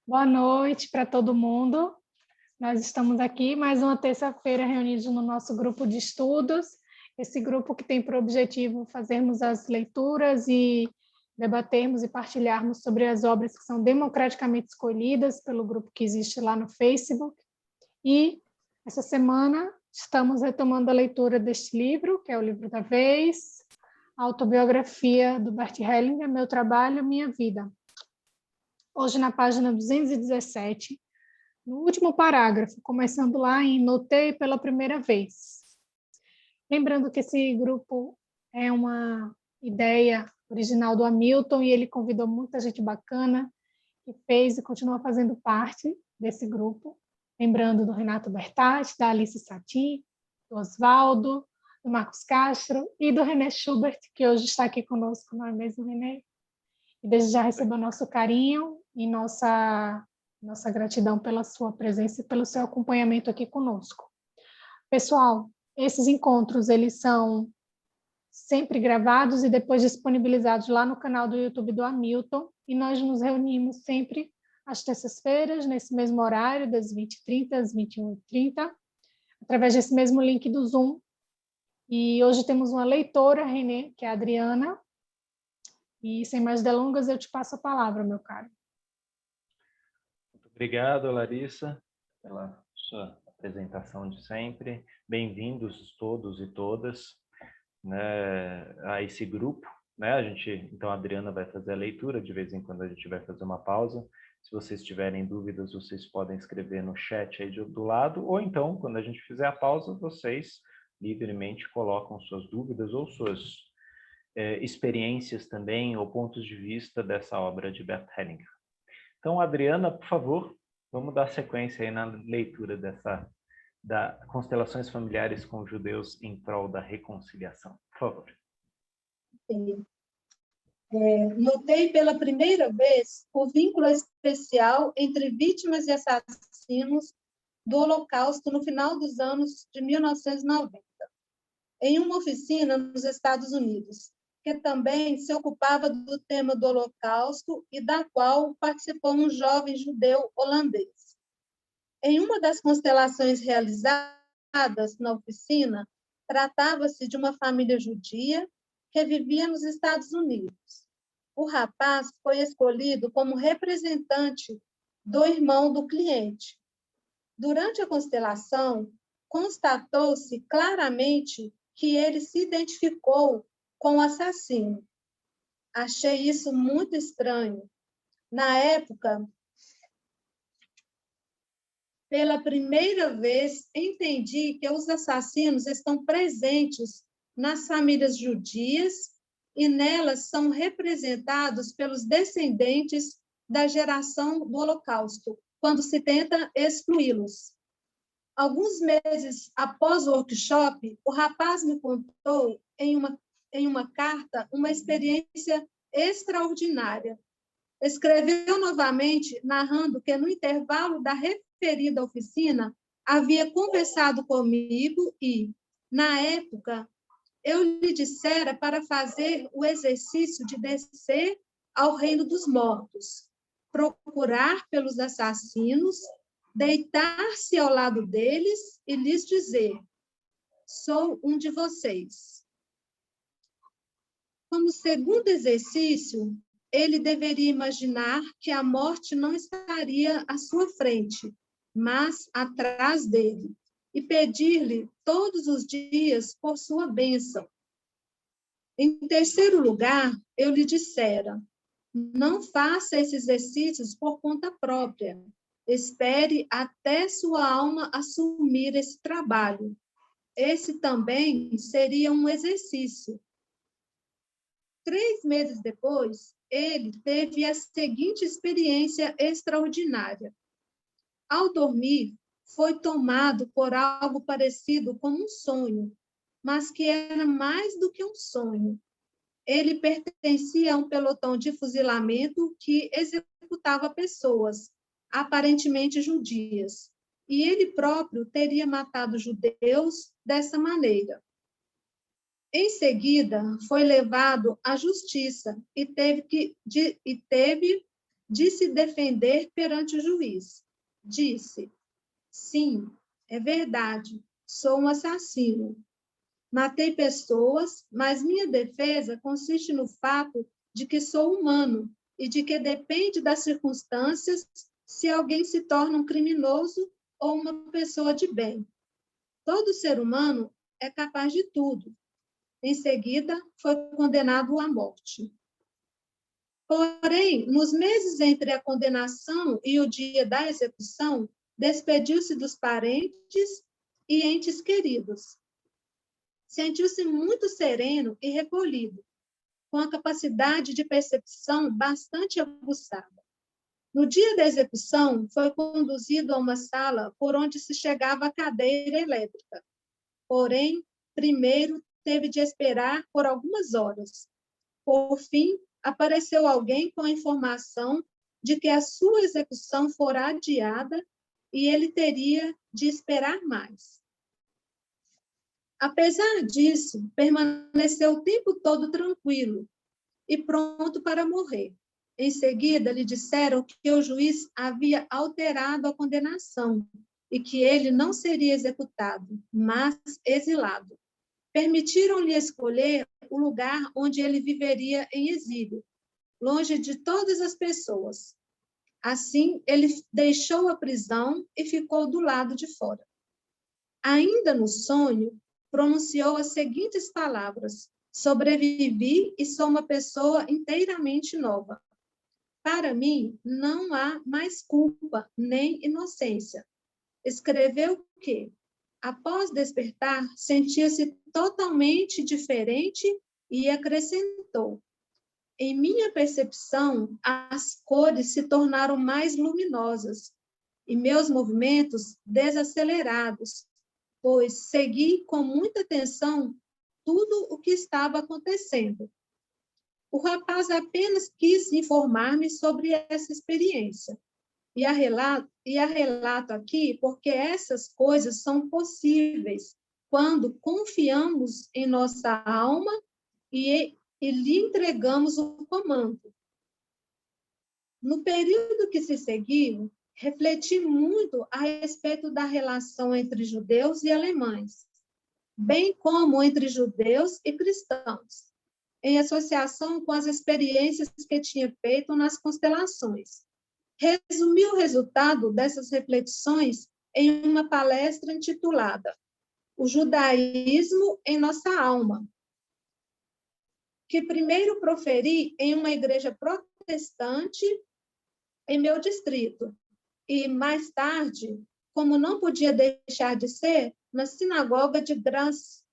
Boa noite para todo mundo. Nós estamos aqui mais uma terça-feira reunidos no nosso grupo de estudos. Esse grupo que tem por objetivo fazermos as leituras e debatermos e partilharmos sobre as obras que são democraticamente escolhidas pelo grupo que existe lá no Facebook. E essa semana estamos retomando a leitura deste livro, que é o livro da vez, a autobiografia do Bert Hellinger, Meu Trabalho, Minha Vida. Hoje, na página 217, no último parágrafo, começando lá em Notei pela primeira vez. Lembrando que esse grupo é uma ideia original do Hamilton e ele convidou muita gente bacana que fez e continua fazendo parte desse grupo. Lembrando do Renato Bertatti, da Alice Satin, do Oswaldo, do Marcos Castro e do René Schubert, que hoje está aqui conosco, não é mesmo, René? E desde já receba nosso carinho e nossa gratidão pela sua presença e pelo seu acompanhamento aqui conosco. Pessoal, esses encontros, eles são sempre gravados e depois disponibilizados lá no canal do YouTube do Hamilton, e nós nos reunimos sempre às terças-feiras, nesse mesmo horário, das 20h30 às 21h30, através desse mesmo link do Zoom. E hoje temos uma leitora, Renê, que é a Adriana, e sem mais delongas, eu te passo a palavra, meu caro. Muito obrigado, Larissa, pela sua apresentação de sempre. Bem-vindos todos e todas, né, a esse grupo. Né? Então, a Adriana vai fazer a leitura, de vez em quando a gente vai fazer uma pausa. Se vocês tiverem dúvidas, vocês podem escrever no chat aí do lado, ou então, quando a gente fizer a pausa, vocês livremente colocam suas dúvidas ou suas experiências também, ou pontos de vista dessa obra de Bert Hellinger. Então, Adriana, por favor, vamos dar sequência aí na leitura da Constelações Familiares com os Judeus em Prol da Reconciliação. Por favor. Notei pela primeira vez o vínculo especial entre vítimas e assassinos do Holocausto no final dos anos de 1990, em uma oficina nos Estados Unidos, que também se ocupava do tema do Holocausto e da qual participou um jovem judeu holandês. Em uma das constelações realizadas na oficina, tratava-se de uma família judia que vivia nos Estados Unidos. O rapaz foi escolhido como representante do irmão do cliente. Durante a constelação, constatou-se claramente que ele se identificou com o assassino. Achei isso muito estranho. Na época, pela primeira vez, entendi que os assassinos estão presentes nas famílias judias e nelas são representados pelos descendentes da geração do Holocausto, quando se tenta excluí-los. Alguns meses após o workshop, o rapaz me contou em uma carta uma experiência extraordinária. Escreveu novamente, narrando que no intervalo da referida oficina havia conversado comigo e, na época, eu lhe dissera para fazer o exercício de descer ao reino dos mortos, procurar pelos assassinos, deitar-se ao lado deles e lhes dizer: sou um de vocês. Como segundo exercício, ele deveria imaginar que a morte não estaria à sua frente, mas atrás dele, e pedir-lhe todos os dias por sua bênção. Em terceiro lugar, eu lhe dissera: não faça esses exercícios por conta própria. Espere até sua alma assumir esse trabalho. Esse também seria um exercício. 3 meses depois, ele teve a seguinte experiência extraordinária. Ao dormir, foi tomado por algo parecido com um sonho, mas que era mais do que um sonho. Ele pertencia a um pelotão de fuzilamento que executava pessoas, aparentemente judias, e ele próprio teria matado judeus dessa maneira. Em seguida, foi levado à justiça e teve de se defender perante o juiz. Disse: sim, é verdade, sou um assassino. Matei pessoas, mas minha defesa consiste no fato de que sou humano e de que depende das circunstâncias se alguém se torna um criminoso ou uma pessoa de bem. Todo ser humano é capaz de tudo. Em seguida, foi condenado à morte. Porém, nos meses entre a condenação e o dia da execução, despediu-se dos parentes e entes queridos. Sentiu-se muito sereno e recolhido, com a capacidade de percepção bastante aguçada. No dia da execução, foi conduzido a uma sala por onde se chegava a cadeira elétrica. Porém, primeiro teve de esperar por algumas horas. Por fim, apareceu alguém com a informação de que a sua execução fora adiada e ele teria de esperar mais. Apesar disso, permaneceu o tempo todo tranquilo e pronto para morrer. Em seguida, lhe disseram que o juiz havia alterado a condenação e que ele não seria executado, mas exilado. Permitiram-lhe escolher o lugar onde ele viveria em exílio, longe de todas as pessoas. Assim, ele deixou a prisão e ficou do lado de fora. Ainda no sonho, pronunciou as seguintes palavras: sobrevivi e sou uma pessoa inteiramente nova. Para mim, não há mais culpa nem inocência. Escreveu que, após despertar, sentia-se totalmente diferente e acrescentou: em minha percepção, as cores se tornaram mais luminosas e meus movimentos desacelerados, pois segui com muita atenção tudo o que estava acontecendo. O rapaz apenas quis informar-me sobre essa experiência. E a relato aqui porque essas coisas são possíveis quando confiamos em nossa alma e lhe entregamos o comando. No período que se seguiu, refleti muito a respeito da relação entre judeus e alemães, bem como entre judeus e cristãos, em associação com as experiências que tinha feito nas constelações. Resumi o resultado dessas reflexões em uma palestra intitulada O Judaísmo em Nossa Alma, que primeiro proferi em uma igreja protestante em meu distrito, e mais tarde, como não podia deixar de ser, na sinagoga de Graz,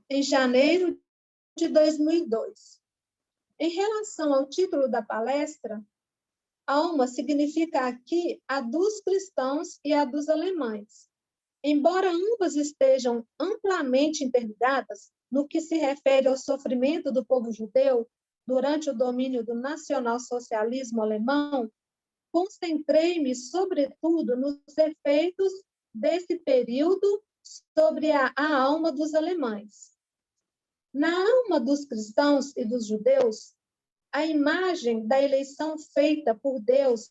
em janeiro de 2002. Em relação ao título da palestra, alma significa aqui a dos cristãos e a dos alemães. Embora ambas estejam amplamente interligadas no que se refere ao sofrimento do povo judeu durante o domínio do nacionalsocialismo alemão, concentrei-me, sobretudo, nos efeitos desse período sobre a alma dos alemães. Na alma dos cristãos e dos judeus, a imagem da eleição feita por Deus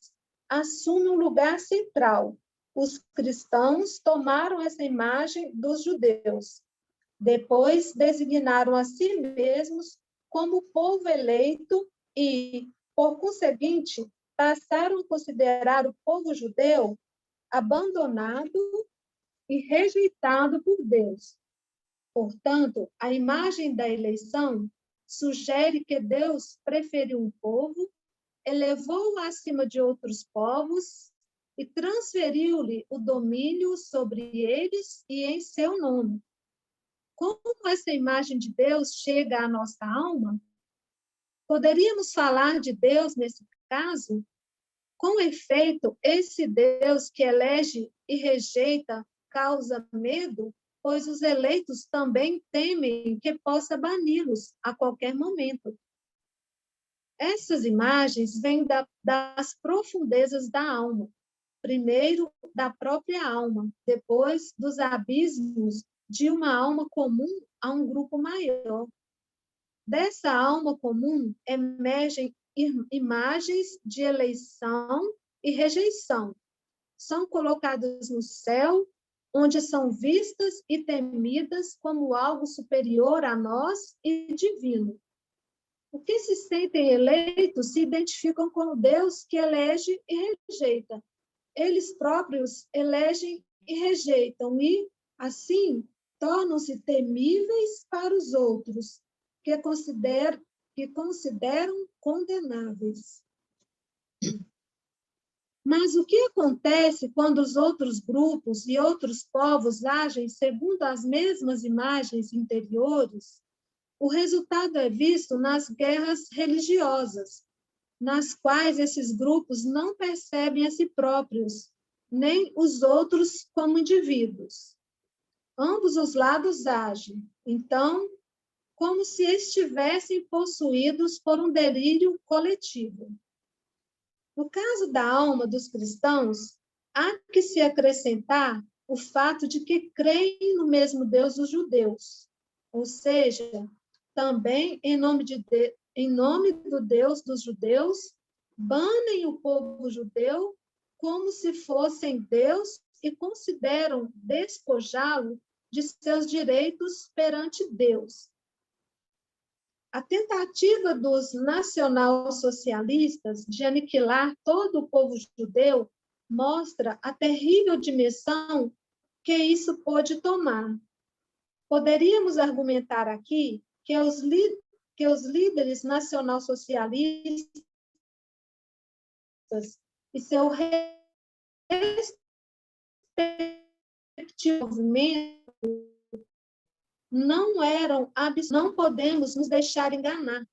assume um lugar central. Os cristãos tomaram essa imagem dos judeus. Depois, designaram a si mesmos como povo eleito e, por conseguinte, passaram a considerar o povo judeu abandonado e rejeitado por Deus. Portanto, a imagem da eleição sugere que Deus preferiu um povo, elevou-o acima de outros povos e transferiu-lhe o domínio sobre eles e em seu nome. Como essa imagem de Deus chega à nossa alma? Poderíamos falar de Deus nesse caso? Com efeito, esse Deus que elege e rejeita causa medo, pois os eleitos também temem que possa bani-los a qualquer momento. Essas imagens vêm das profundezas da alma, primeiro da própria alma, depois dos abismos de uma alma comum a um grupo maior. Dessa alma comum emergem imagens de eleição e rejeição. São colocadas no céu, onde são vistas e temidas como algo superior a nós e divino. Os que se sentem eleitos se identificam com o Deus que elege e rejeita. Eles próprios elegem e rejeitam e, assim, tornam-se temíveis para os outros, que consideram condenáveis. Mas o que acontece quando os outros grupos e outros povos agem segundo as mesmas imagens interiores? O resultado é visto nas guerras religiosas, nas quais esses grupos não percebem a si próprios, nem os outros como indivíduos. Ambos os lados agem, então, como se estivessem possuídos por um delírio coletivo. No caso da alma dos cristãos, há que se acrescentar o fato de que creem no mesmo Deus dos judeus, ou seja, também em nome do Deus dos judeus, banem o povo judeu como se fossem Deus e consideram despojá-lo de seus direitos perante Deus. A tentativa dos nacionalsocialistas de aniquilar todo o povo judeu mostra a terrível dimensão que isso pode tomar. Poderíamos argumentar aqui que os líderes nacionalsocialistas e seu respectivo movimento não podemos nos deixar enganar,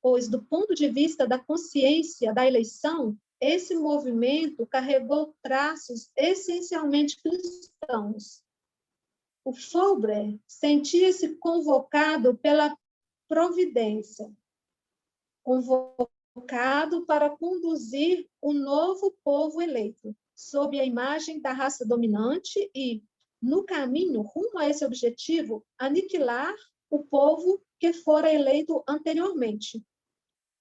pois, do ponto de vista da consciência da eleição, esse movimento carregou traços essencialmente cristãos. O Faubourg sentia-se convocado pela providência, convocado para conduzir o novo povo eleito, sob a imagem da raça dominante e, no caminho rumo a esse objetivo, aniquilar o povo que fora eleito anteriormente.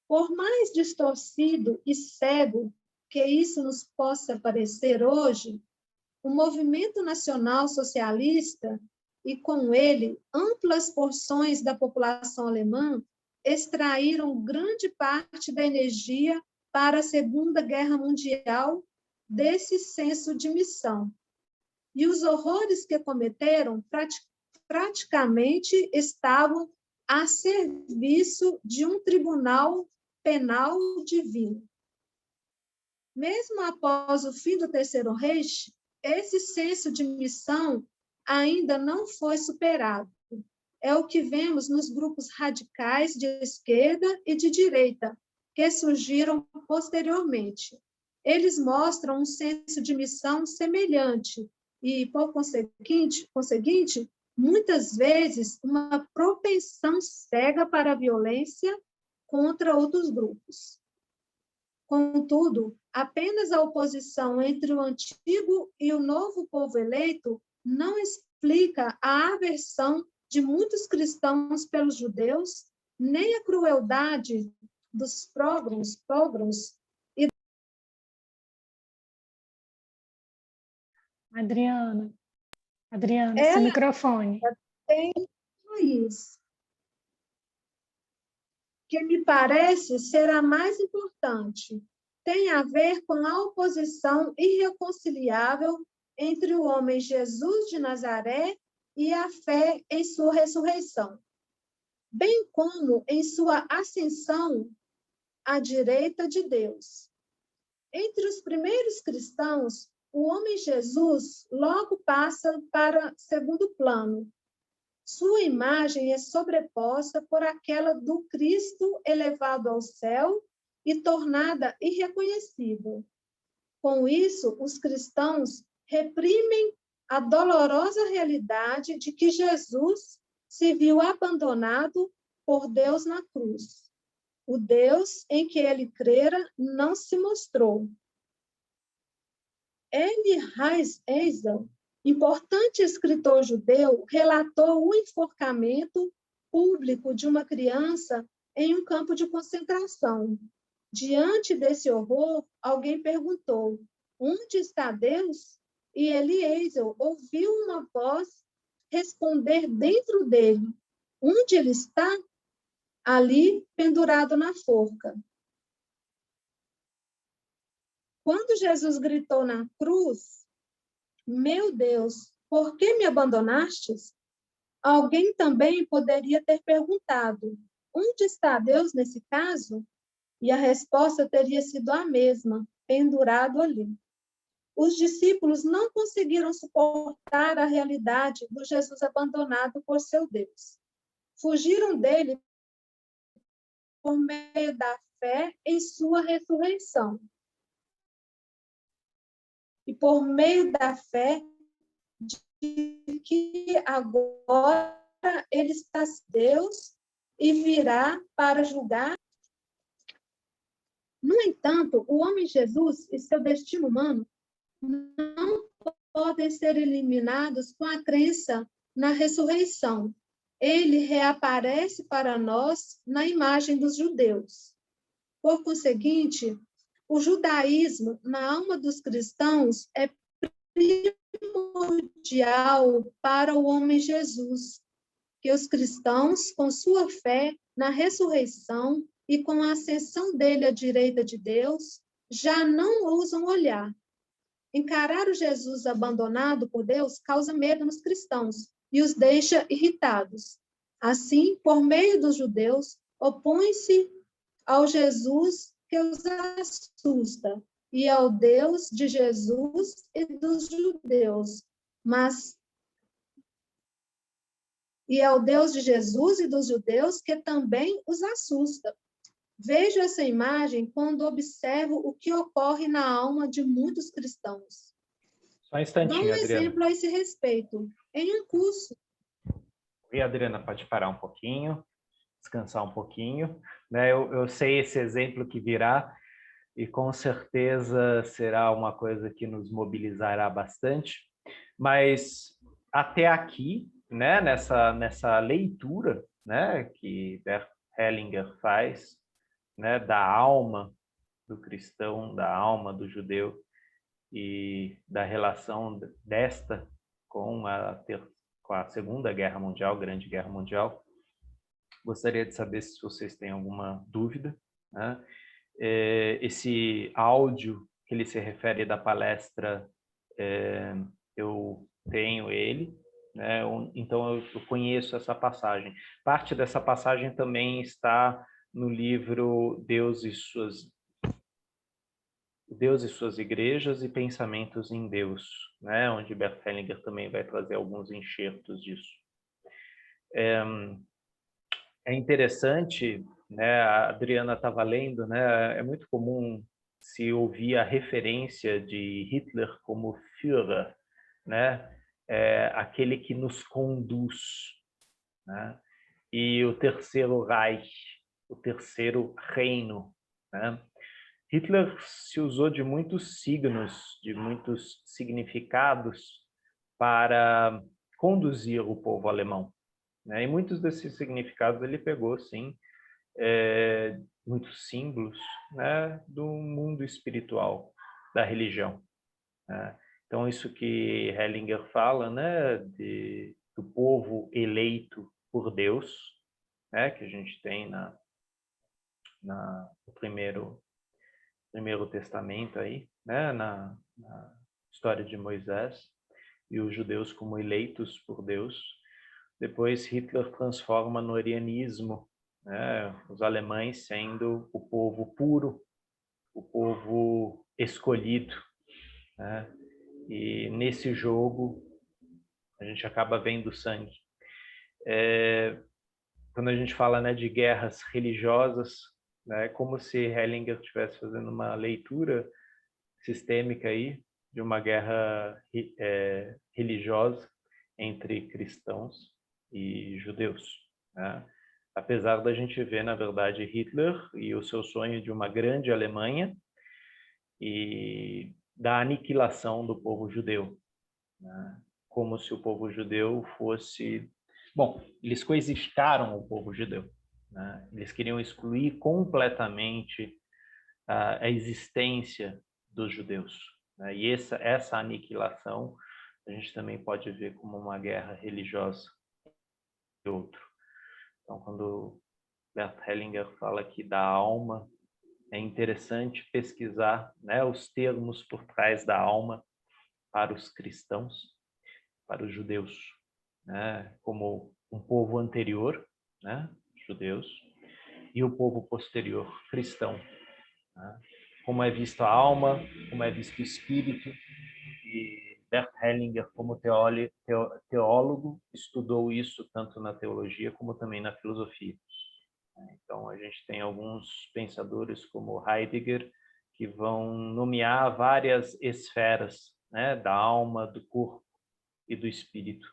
Por mais distorcido e cego que isso nos possa parecer hoje, o movimento nacional socialista e, com ele, amplas porções da população alemã extraíram grande parte da energia para a Segunda Guerra Mundial desse senso de missão. E os horrores que cometeram praticamente estavam a serviço de um tribunal penal divino. Mesmo após o fim do Terceiro Reich, esse senso de missão ainda não foi superado. É o que vemos nos grupos radicais de esquerda e de direita, que surgiram posteriormente. Eles mostram um senso de missão semelhante e, por conseguinte, muitas vezes, uma propensão cega para a violência contra outros grupos. Contudo, apenas a oposição entre o antigo e o novo povo eleito não explica a aversão de muitos cristãos pelos judeus, nem a crueldade dos pogroms e... Adriana, seu microfone. Tem isso, que me parece ser a mais importante. Tem a ver com a oposição irreconciliável entre o homem Jesus de Nazaré e a fé em sua ressurreição, bem como em sua ascensão à direita de Deus. Entre os primeiros cristãos, o homem Jesus logo passa para segundo plano. Sua imagem é sobreposta por aquela do Cristo elevado ao céu e tornada irreconhecível. Com isso, os cristãos reprimem a dolorosa realidade de que Jesus se viu abandonado por Deus na cruz. O Deus em que ele crera não se mostrou. Elie Wiesel, importante escritor judeu, relatou o enforcamento público de uma criança em um campo de concentração. Diante desse horror, alguém perguntou: onde está Deus? E Eliezer ouviu uma voz responder dentro dele: onde ele está? Ali, pendurado na forca. Quando Jesus gritou na cruz: meu Deus, por que me abandonastes? Alguém também poderia ter perguntado: onde está Deus nesse caso? E a resposta teria sido a mesma: pendurado ali. Os discípulos não conseguiram suportar a realidade do Jesus abandonado por seu Deus. Fugiram dele por meio da fé em sua ressurreição. E por meio da fé de que agora ele está Deus e virá para julgar. No entanto, o homem Jesus e seu destino humano não podem ser eliminados com a crença na ressurreição. Ele reaparece para nós na imagem dos judeus. Por conseguinte, o judaísmo, na alma dos cristãos, é primordial para o homem Jesus, que os cristãos, com sua fé na ressurreição e com a ascensão dele à direita de Deus, já não ousam olhar. Encarar o Jesus abandonado por Deus causa medo nos cristãos e os deixa irritados. Assim, por meio dos judeus, opõe-se ao Jesus que os assusta e ao Deus de Jesus e dos judeus, e ao Deus de Jesus e dos judeus que também os assusta. Vejo essa imagem quando observo o que ocorre na alma de muitos cristãos. Só um instantinho, Dá um Adriana. exemplo a esse respeito. Em um curso. E a Adriana pode parar um pouquinho, descansar um pouquinho. Né? Eu sei esse exemplo que virá e com certeza será uma coisa que nos mobilizará bastante. Mas até aqui, né, nessa leitura, né, que Bert Hellinger faz, né, da alma do cristão, da alma do judeu e da relação desta com a Segunda Guerra Mundial, Grande Guerra Mundial. Gostaria de saber se vocês têm alguma dúvida, né? Esse áudio que ele se refere da palestra, eu tenho ele, né? Então eu conheço essa passagem. Parte dessa passagem também está no livro Deus e Suas Igrejas e Pensamentos em Deus, né? Onde Bert Hellinger também vai trazer alguns enxertos disso. É interessante, né? A Adriana estava lendo, né? É muito comum se ouvir a referência de Hitler como Führer, né? Aquele que nos conduz, né? E o Terceiro Reich, o Terceiro Reino, né? Hitler se usou de muitos signos, de muitos significados para conduzir o povo alemão, né? E muitos desses significados ele pegou, sim, muitos símbolos, né, do mundo espiritual, da religião, né? Então, isso que Hellinger fala, né, do povo eleito por Deus, né, que a gente tem no primeiro Testamento aí, né, na história de Moisés, e os judeus como eleitos por Deus. Depois Hitler transforma no arianismo, né, os alemães sendo o povo puro, o povo escolhido, né? E nesse jogo a gente acaba vendo sangue. Quando a gente fala, né, de guerras religiosas, né, como se Hellinger estivesse fazendo uma leitura sistêmica aí de uma guerra religiosa entre cristãos e judeus, né? Apesar da gente ver, na verdade, Hitler e o seu sonho de uma grande Alemanha e da aniquilação do povo judeu, né? Como se o povo judeu fosse... Bom, eles coexistaram o povo judeu, né? Eles queriam excluir completamente a existência dos judeus, né? E essa aniquilação a gente também pode ver como uma guerra religiosa e outro. Então, quando Bert Hellinger fala aqui da alma, é interessante pesquisar, né, os termos por trás da alma para os cristãos, para os judeus, né, como um povo anterior, né, judeus, e o povo posterior, cristão, né? Como é visto a alma, como é visto o espírito, e Bert Hellinger, como teólogo, estudou isso tanto na teologia como também na filosofia. Então, a gente tem alguns pensadores como Heidegger, que vão nomear várias esferas, né, da alma, do corpo e do espírito,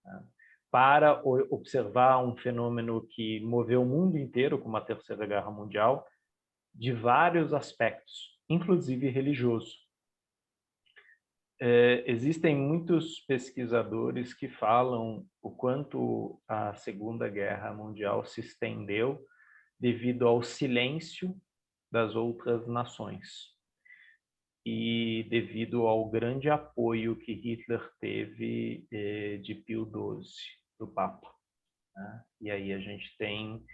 né, para observar um fenômeno que moveu o mundo inteiro, como a Terceira Guerra Mundial, de vários aspectos, inclusive religioso. Existem muitos pesquisadores que falam o quanto a Segunda Guerra Mundial se estendeu devido ao silêncio das outras nações e devido ao grande apoio que Hitler teve de Pio XII, do Papa, né? E aí a gente tem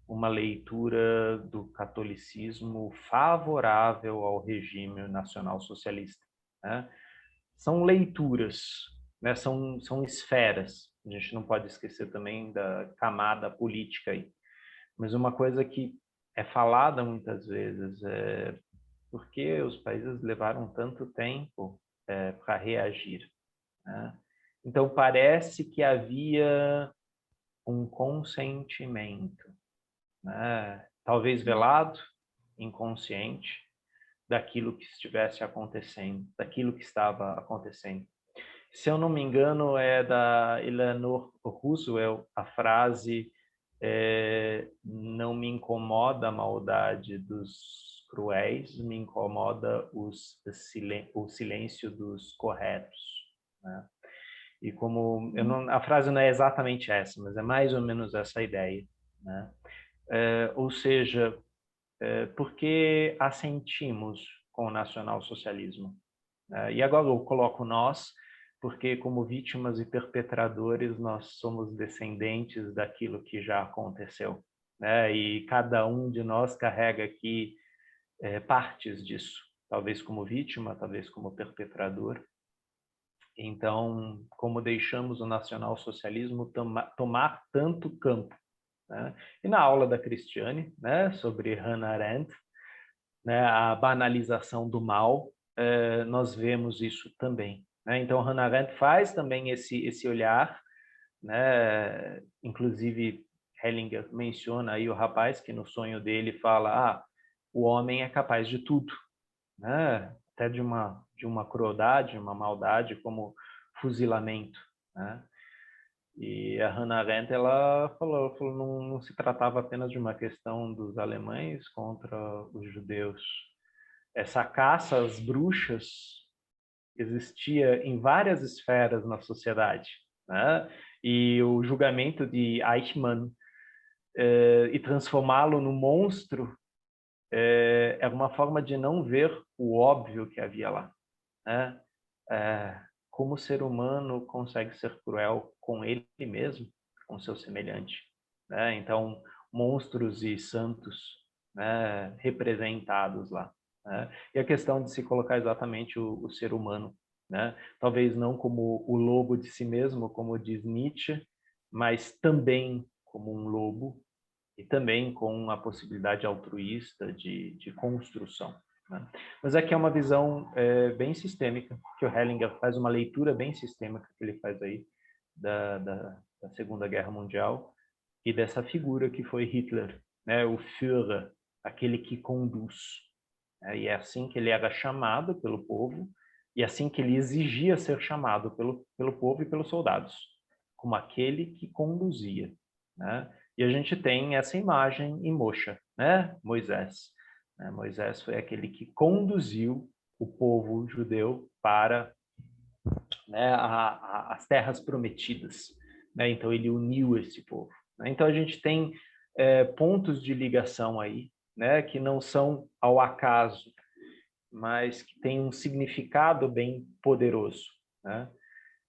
uma leitura do catolicismo favorável ao regime nacional-socialista, né? São leituras, né? São esferas. A gente não pode esquecer também da camada política aí. Mas uma coisa que é falada muitas vezes é por que os países levaram tanto tempo para reagir, né? Então, parece que havia um consentimento, né? Talvez velado, inconsciente, daquilo que estivesse acontecendo, daquilo que estava acontecendo. Se eu não me engano, é da Eleanor Roosevelt a frase: não me incomoda a maldade dos cruéis, me incomoda o silêncio dos corretos, né? E como a frase não é exatamente essa, mas é mais ou menos essa ideia, né? Ou seja, por que assentimos com o nacionalsocialismo? E agora eu coloco nós, porque como vítimas e perpetradores nós somos descendentes daquilo que já aconteceu, né? E cada um de nós carrega aqui partes disso, talvez como vítima, talvez como perpetrador. Então, como deixamos o nacionalsocialismo tomar tanto campo, né? E na aula da Cristiane, né, sobre Hannah Arendt, né, a banalização do mal, nós vemos isso também, né? Então, Hannah Arendt faz também esse olhar, né? Inclusive, Hellinger menciona aí o rapaz que no sonho dele fala: o homem é capaz de tudo, né? Até de uma crueldade, uma maldade como fuzilamento, né? E a Hannah Arendt, ela falou não se tratava apenas de uma questão dos alemães contra os judeus. Essa caça às bruxas existia em várias esferas na sociedade, né? E o julgamento de Eichmann e transformá-lo no monstro era uma forma de não ver o óbvio que havia lá, né? Como o ser humano consegue ser cruel com ele mesmo, com seu semelhante, né? Então, monstros e santos, né, representados lá, né? E a questão de se colocar exatamente o ser humano, né? Talvez não como o lobo de si mesmo, como diz Nietzsche, mas também como um lobo e também com a possibilidade altruísta de construção, né? Mas aqui é uma visão bem sistêmica, que o Hellinger faz uma leitura bem sistêmica que ele faz aí da Segunda Guerra Mundial e dessa figura que foi Hitler, né? O Führer, aquele que conduz, né? E é assim que ele era chamado pelo povo e assim que ele exigia ser chamado pelo povo e pelos soldados, como aquele que conduzia, né? E a gente tem essa imagem em Moshe, né? Moisés. Moisés foi aquele que conduziu o povo judeu para, né, as terras prometidas, né? Então ele uniu esse povo, né? Então a gente tem pontos de ligação aí, né, que não são ao acaso, mas que têm um significado bem poderoso, né?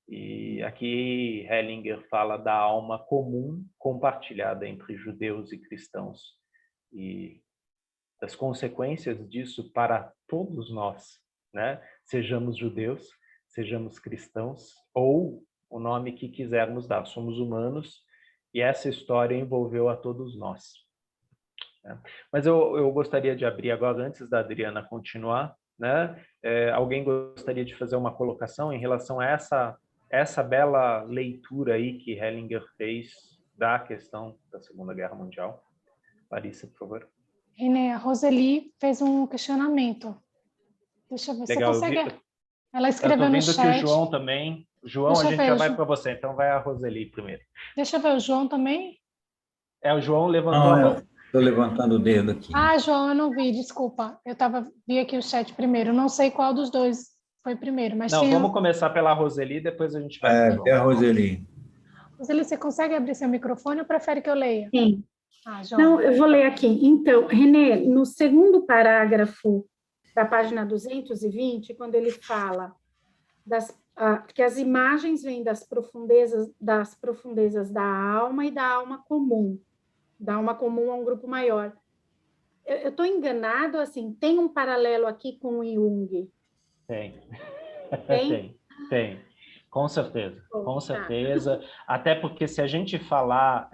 E aqui Hellinger fala da alma comum compartilhada entre judeus e cristãos e das consequências disso para todos nós, né? Sejamos judeus, sejamos cristãos ou o nome que quisermos dar, somos humanos e essa história envolveu a todos nós, né? Mas eu gostaria de abrir agora, antes da Adriana continuar, né? Alguém gostaria de fazer uma colocação em relação a essa bela leitura aí que Hellinger fez da questão da Segunda Guerra Mundial? Larissa, por favor. Renê, a Roseli fez um questionamento. Deixa eu ver, Legal, você consegue... Ela eu escreveu estou no vendo que o chat. João também. João, Deixa a eu gente ver, já vai para você, então vai a Roseli primeiro. Deixa eu ver, o João também? O João levantou a Não, mão. eu estou levantando o dedo aqui. Ah, João, eu não vi, desculpa. Vi aqui o chat primeiro. Não sei qual dos dois foi primeiro, mas Não, vamos começar pela Roseli, depois a gente vai para o João. É a Roseli. Roseli, você consegue abrir seu microfone ou prefere que eu leia? Sim. João. Não, eu vou ler aqui. Então, Renê, no segundo parágrafo da página 220, quando ele fala que as imagens vêm das profundezas da alma e da alma comum a um grupo maior. Eu estou enganado, assim, tem um paralelo aqui com o Jung? Tem. Tem? Tem. Com certeza, Bom, com tá. certeza. Até porque se a gente falar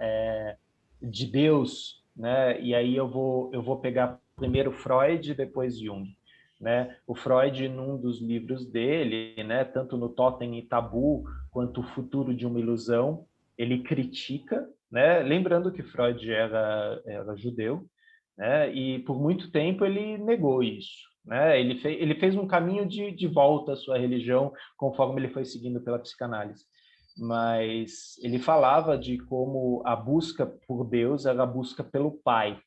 de Deus, né, e aí eu vou pegar primeiro Freud e depois Jung, né? O Freud, num dos livros dele, né, tanto no Totem e Tabu quanto O Futuro de uma Ilusão, ele critica, né? Lembrando que Freud era judeu, né? E por muito tempo ele negou isso, né? Ele fez um caminho de volta à sua religião conforme ele foi seguindo pela psicanálise. Mas ele falava de como a busca por Deus era a busca pelo Pai,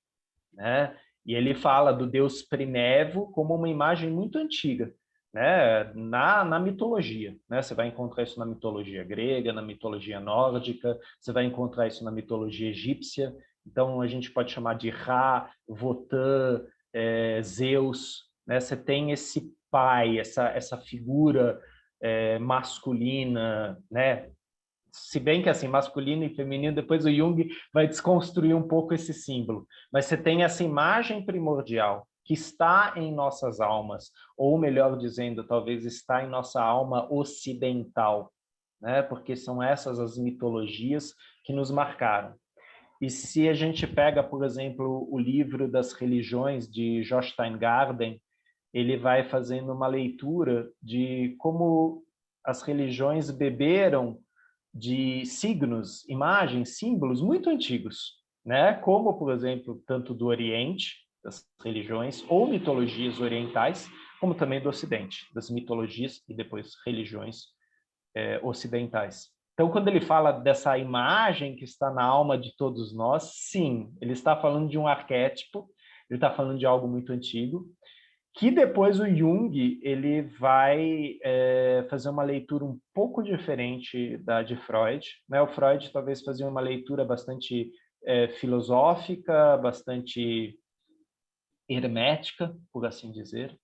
né? E ele fala do Deus Primevo como uma imagem muito antiga, né? Na mitologia, né? Você vai encontrar isso na mitologia grega, na mitologia nórdica, você vai encontrar isso na mitologia egípcia. Então a gente pode chamar de Ra, Votan, Zeus, né? Você tem esse pai, essa figura masculina, né? Se bem que assim, masculino e feminino, depois o Jung vai desconstruir um pouco esse símbolo. Mas você tem essa imagem primordial que está em nossas almas, ou melhor dizendo, talvez está em nossa alma ocidental, né? Porque são essas as mitologias que nos marcaram. E se a gente pega, por exemplo, o livro das religiões de Josh Steingarten, ele vai fazendo uma leitura de como as religiões beberam de signos, imagens, símbolos muito antigos, né? Como, por exemplo, tanto do Oriente, das religiões, ou mitologias orientais, como também do Ocidente, das mitologias e depois religiões ocidentais. Então, quando ele fala dessa imagem que está na alma de todos nós, sim, ele está falando de um arquétipo, ele está falando de algo muito antigo, que depois o Jung ele vai fazer uma leitura um pouco diferente da de Freud, né? O Freud talvez fazia uma leitura bastante filosófica, bastante hermética, por assim dizer,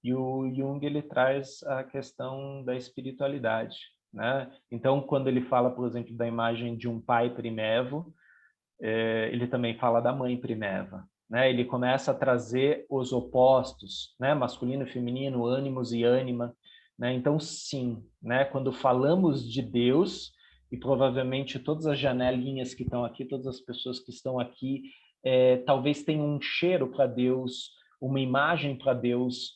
e o Jung ele traz a questão da espiritualidade, né? Então, quando ele fala, por exemplo, da imagem de um pai primevo, ele também fala da mãe primeva, né? Ele começa a trazer os opostos, né? Masculino e feminino, ânimos e ânima, né? Então, sim, né? Quando falamos de Deus, e provavelmente todas as janelinhas que estão aqui, todas as pessoas que estão aqui, talvez tenham um cheiro para Deus, uma imagem para Deus,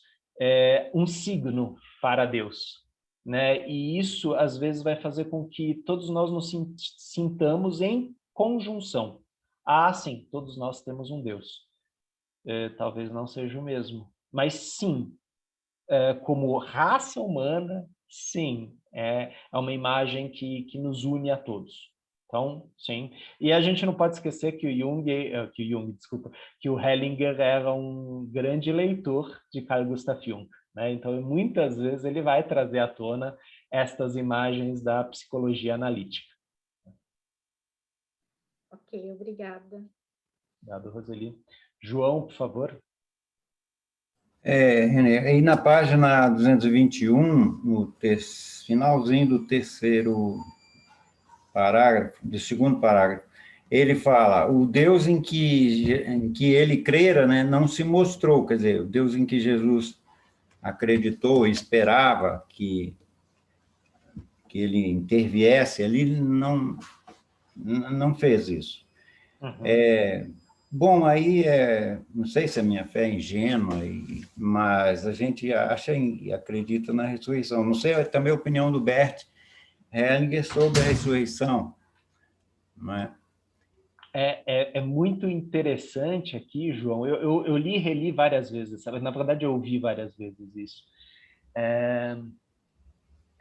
um signo para Deus, né? E isso, às vezes, vai fazer com que todos nós nos sintamos em conjunção. Ah, sim, todos nós temos um Deus. Talvez não seja o mesmo, mas sim, como raça humana, sim, é uma imagem que nos une a todos. Então, sim. E a gente não pode esquecer que que o Hellinger era um grande leitor de Carl Gustav Jung, né? Então, muitas vezes ele vai trazer à tona estas imagens da psicologia analítica. Ok, obrigada. Obrigado, Roseli. João, por favor. René, aí na página 221, no finalzinho do terceiro parágrafo, do segundo parágrafo, ele fala, o Deus em que ele crera, né, não se mostrou, quer dizer, o Deus em que Jesus acreditou, esperava que ele interviesse, ele não fez isso. Uhum. Bom, aí, não sei se a minha fé é ingênua, mas a gente acha e acredita na ressurreição. Não sei também a opinião do Bert Hellinger sobre a ressurreição, não é? É muito interessante aqui, João. Eu li e reli várias vezes, sabe? Na verdade, eu ouvi várias vezes isso.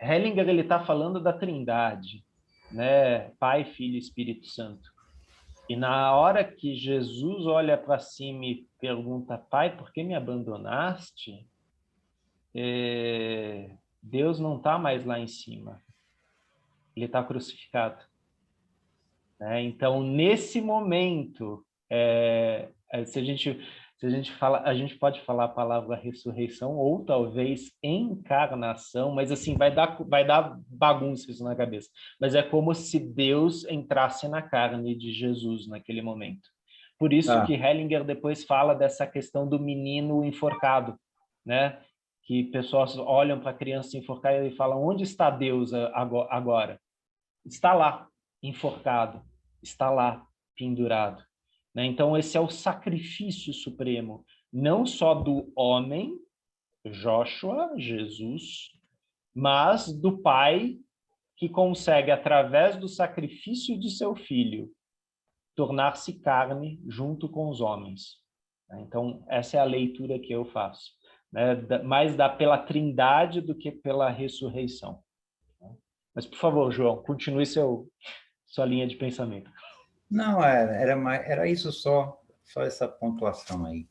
Hellinger ele está falando da Trindade, né? Pai, Filho e Espírito Santo. E na hora que Jesus olha para cima e pergunta, Pai, por que me abandonaste? Deus não está mais lá em cima. Ele está crucificado. Né? Então, nesse momento, se a gente fala, a gente pode falar a palavra ressurreição ou talvez encarnação, mas assim vai dar bagunça isso na cabeça. Mas é como se Deus entrasse na carne de Jesus naquele momento. Por isso que Hellinger depois fala dessa questão do menino enforcado, né? Que pessoas olham para a criança enforcada e falam: onde está Deus agora? Está lá, enforcado, está lá, pendurado. Né? Então, esse é o sacrifício supremo, não só do homem, Joshua, Jesus, mas do Pai, que consegue, através do sacrifício de seu filho, tornar-se carne junto com os homens. Então, essa é a leitura que eu faço. Né? Mais pela Trindade do que pela ressurreição. Mas, por favor, João, continue sua linha de pensamento. Não, era isso só essa pontuação aí.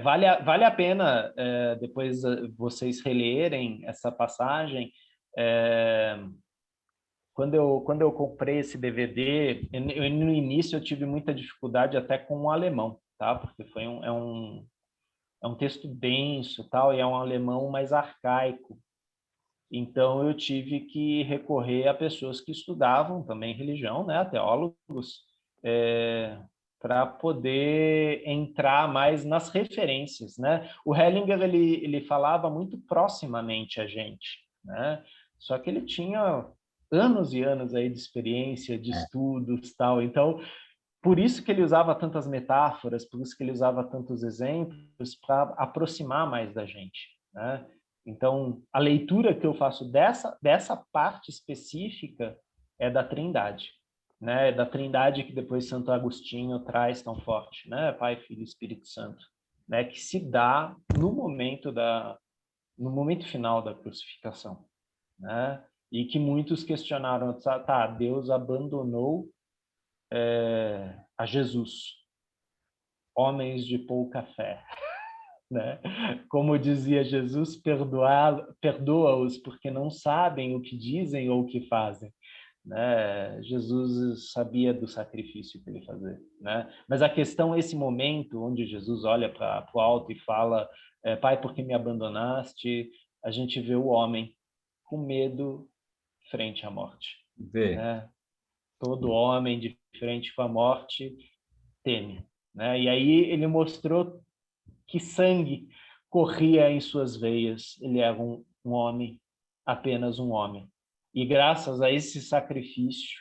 Vale a pena depois vocês relerem essa passagem. Quando eu comprei esse DVD, no início eu tive muita dificuldade até com o alemão, tá? Porque é um texto denso, tal, e é um alemão mais arcaico. Então, eu tive que recorrer a pessoas que estudavam também religião, né, teólogos, para poder entrar mais nas referências, né? O Hellinger, ele falava muito proximamente a gente, né? Só que ele tinha anos e anos aí de experiência, de estudos, tal. Então, por isso que ele usava tantas metáforas, por isso que ele usava tantos exemplos, para aproximar mais da gente, né? Então, a leitura que eu faço dessa parte específica é da Trindade, né? É da Trindade que depois Santo Agostinho traz tão forte, né? Pai, Filho e Espírito Santo, né? Que se dá no momento final da crucificação, né? E que muitos questionaram, tá, Deus abandonou a Jesus, homens de pouca fé. Né? Como dizia Jesus, perdoa-os porque não sabem o que dizem ou o que fazem. Né? Jesus sabia do sacrifício que ele fazia. Né? Mas a questão, esse momento onde Jesus olha para o alto e fala, Pai, por que me abandonaste? A gente vê o homem com medo frente à morte. Né? Todo homem de frente com a morte teme. Né? E aí ele mostrou que sangue corria em suas veias. Ele era um homem, apenas um homem. E graças a esse sacrifício,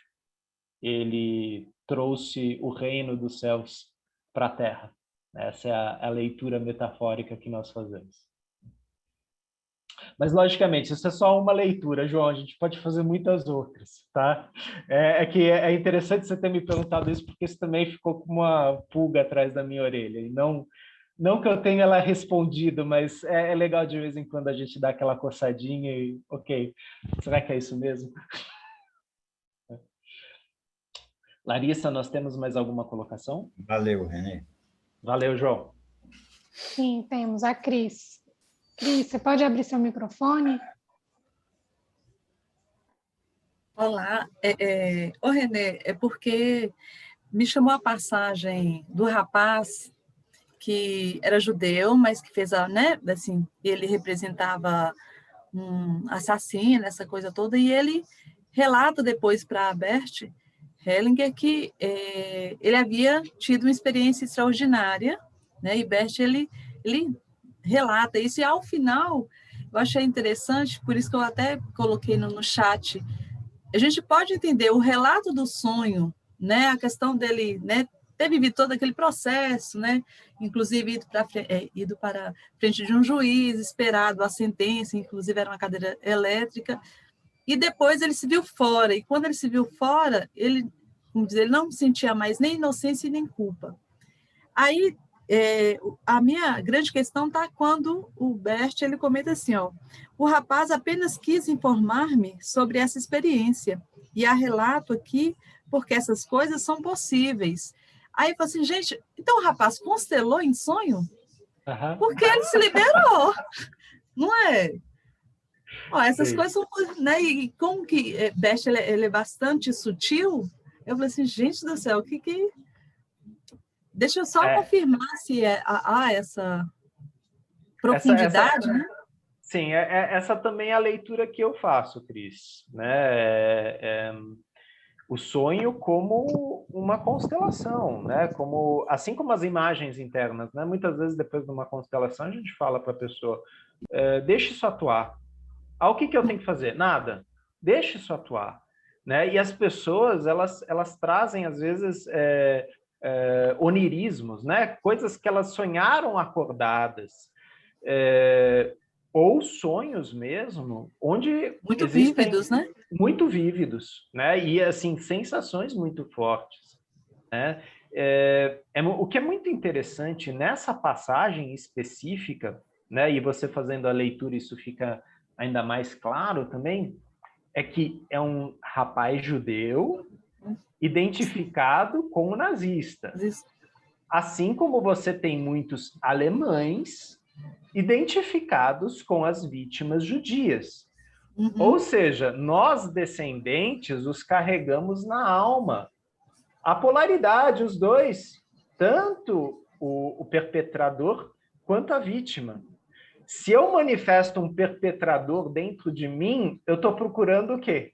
ele trouxe o reino dos céus para a terra. Essa é a leitura metafórica que nós fazemos. Mas, logicamente, isso é só uma leitura, João. A gente pode fazer muitas outras, tá? Que é interessante você ter me perguntado isso, porque isso também ficou com uma pulga atrás da minha orelha. E não que eu tenha ela respondido, mas é legal de vez em quando a gente dar aquela coçadinha e, ok, será que é isso mesmo? Larissa, nós temos mais alguma colocação? Valeu, René. Valeu, João. Sim, temos a Cris. Cris, você pode abrir seu microfone? Olá, René, é porque me chamou a passagem do rapaz que era judeu, mas que fez né, assim, ele representava um assassino, essa coisa toda, e ele relata depois para Bert Hellinger que ele havia tido uma experiência extraordinária, né, e Bert, ele relata isso, e ao final, eu achei interessante, por isso que eu até coloquei no chat, a gente pode entender o relato do sonho, né, a questão dele, né, ter vivido todo aquele processo, né, inclusive ido para frente de um juiz, esperado a sentença, inclusive era uma cadeira elétrica, e depois ele se viu fora, e quando ele se viu fora, ele, como dizer, ele não sentia mais nem inocência e nem culpa. Aí, a minha grande questão está quando o Bert, ele comenta assim, ó, o rapaz apenas quis informar-me sobre essa experiência, e há relato aqui porque essas coisas são possíveis. Aí eu falo assim, gente, então o rapaz constelou em sonho? Porque ele se liberou, não é? Ó, essas coisas são, né? E como que Bert ele é bastante sutil, eu falei assim, gente do céu, o que que... Deixa eu só confirmar se há essa profundidade, né? Sim, essa também é a leitura que eu faço, Cris, né? O sonho como uma constelação, né? Como, assim como as imagens internas, né? Muitas vezes, depois de uma constelação, a gente fala para a pessoa, deixe isso atuar. O que eu tenho que fazer? Nada. Deixe isso atuar. Né? E as pessoas, elas trazem, às vezes, onirismos, né? Coisas que elas sonharam acordadas, ou sonhos mesmo, onde muito vívidos, né? Muito vívidos, né? E assim, sensações muito fortes, né? O que é muito interessante nessa passagem específica, né? E você fazendo a leitura, isso fica ainda mais claro também, é que é um rapaz judeu identificado como nazista. Assim como você tem muitos alemães identificados com as vítimas judias. Uhum. Ou seja, nós descendentes os carregamos na alma. A polaridade, os dois, tanto o perpetrador quanto a vítima. Se eu manifesto um perpetrador dentro de mim, eu estou procurando o quê?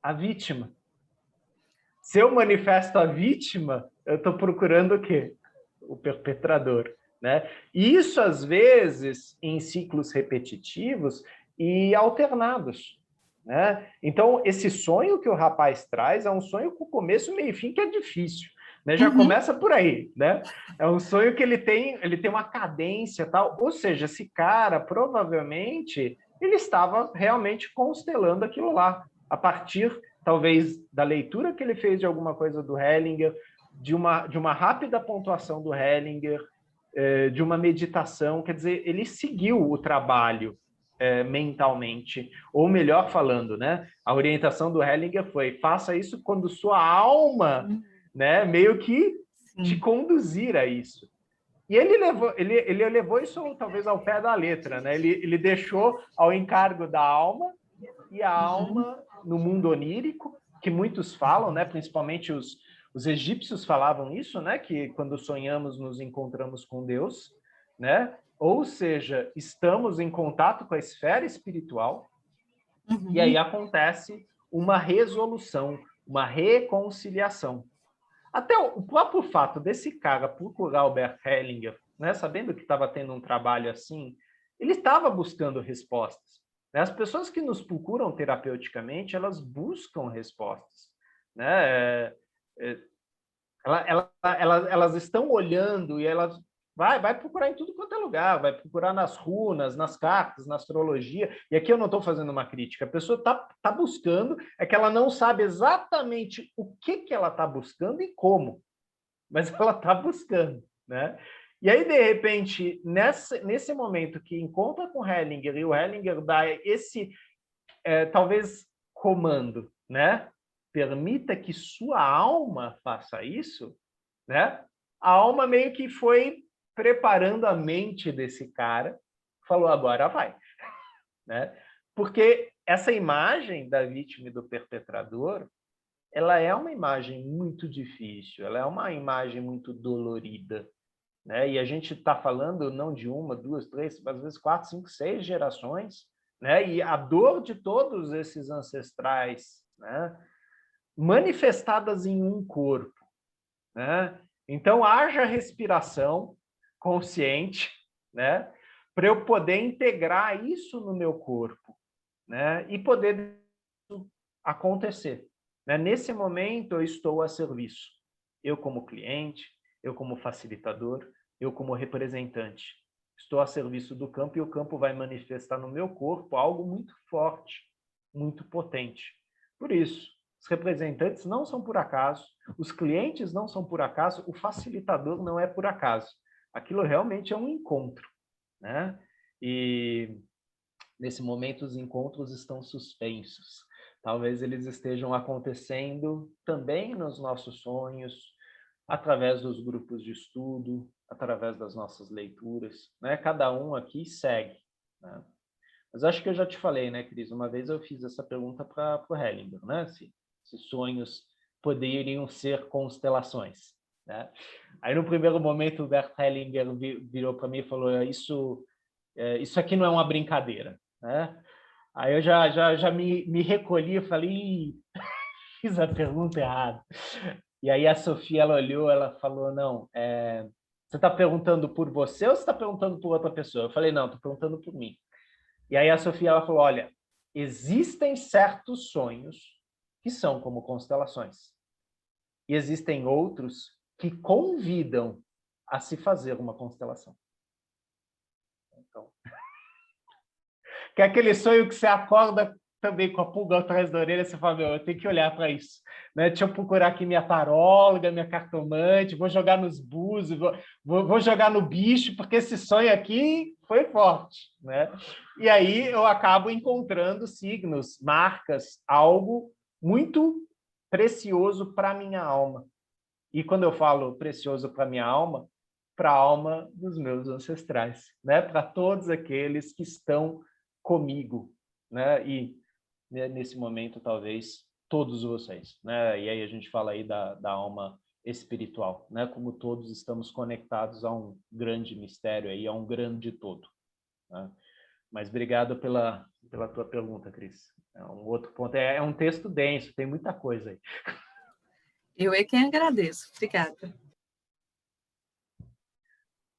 A vítima. Se eu manifesto a vítima, eu estou procurando o quê? O perpetrador. Né? E isso, às vezes, em ciclos repetitivos e alternados. Né? Então, esse sonho que o rapaz traz é um sonho com começo, meio e fim, que é difícil. Né? Já começa por aí. Né? É um sonho que ele tem uma cadência, tal. Ou seja, esse cara, provavelmente, ele estava realmente constelando aquilo lá, a partir, talvez, da leitura que ele fez de alguma coisa do Hellinger, de uma rápida pontuação do Hellinger, de uma meditação, quer dizer, ele seguiu o trabalho mentalmente, ou melhor falando, né, a orientação do Hellinger foi, faça isso quando sua alma, né, meio que te conduzir a isso. E ele levou isso talvez ao pé da letra, né, ele deixou ao encargo da alma, e a alma no mundo onírico, que muitos falam, né, principalmente os egípcios falavam isso, né? Que quando sonhamos nos encontramos com Deus, né? Ou seja, estamos em contato com a esfera espiritual, e aí acontece uma resolução, uma reconciliação. Até o próprio fato desse cara procurar o Bert Hellinger, né? Sabendo que estava tendo um trabalho assim, ele estava buscando respostas. Né? As pessoas que nos procuram terapeuticamente, elas buscam respostas, né? Elas estão olhando e elas vai procurar em tudo quanto é lugar, vai procurar nas runas, nas cartas, na astrologia, e aqui eu não estou fazendo uma crítica, a pessoa está buscando, é que ela não sabe exatamente o que ela está buscando e como, mas ela está buscando, né? E aí, de repente, nesse momento que encontra com o Hellinger, e o Hellinger dá esse, talvez, comando, né? Permita que sua alma faça isso, né? A alma meio que foi preparando a mente desse cara, falou, agora vai. Né? Porque essa imagem da vítima e do perpetrador, ela é uma imagem muito difícil, ela é uma imagem muito dolorida, né? E a gente está falando não de uma, duas, três, às vezes 4, 5, 6 gerações, né? E a dor de todos esses ancestrais, né? Manifestadas em um corpo, né? Então, haja respiração consciente, né? Para eu poder integrar isso no meu corpo, né? E poder acontecer, né? Nesse momento, eu estou a serviço. Eu como cliente, eu como facilitador, eu como representante. Estou a serviço do campo e o campo vai manifestar no meu corpo algo muito forte, muito potente. Por isso, os representantes não são por acaso, os clientes não são por acaso, o facilitador não é por acaso. Aquilo realmente é um encontro, né? E nesse momento os encontros estão suspensos. Talvez eles estejam acontecendo também nos nossos sonhos, através dos grupos de estudo, através das nossas leituras, né? Cada um aqui segue, né? Mas acho que eu já te falei, né, Cris? Uma vez eu fiz essa pergunta para o Hellinger, né? Se sonhos poderiam ser constelações, né? Aí, no primeiro momento, o Bert Hellinger virou para mim e falou: isso aqui não é uma brincadeira, né? Aí eu já me recolhi e falei: fiz a pergunta errada. E aí a Sofia, ela olhou, ela falou: não, você está perguntando por você ou você está perguntando por outra pessoa? Eu falei: não, estou perguntando por mim. E aí a Sofia, ela falou: olha, existem certos sonhos que são como constelações. E existem outros que convidam a se fazer uma constelação. Então, que é aquele sonho que você acorda também com a pulga atrás da orelha, você fala: meu, eu tenho que olhar para isso, né? Deixa eu procurar aqui minha taróloga, minha cartomante, vou jogar nos búzios, vou jogar no bicho, porque esse sonho aqui foi forte, né? E aí eu acabo encontrando signos, marcas, algo muito precioso para a minha alma. E quando eu falo precioso para a minha alma, para a alma dos meus ancestrais, né? Para todos aqueles que estão comigo, né? E nesse momento, talvez, todos vocês, né? E aí a gente fala aí da alma espiritual, né? Como todos estamos conectados a um grande mistério aí, a um grande todo, né? Mas obrigado pela tua pergunta, Cris. É um outro ponto. É um texto denso, tem muita coisa aí. Eu é quem agradeço. Obrigada.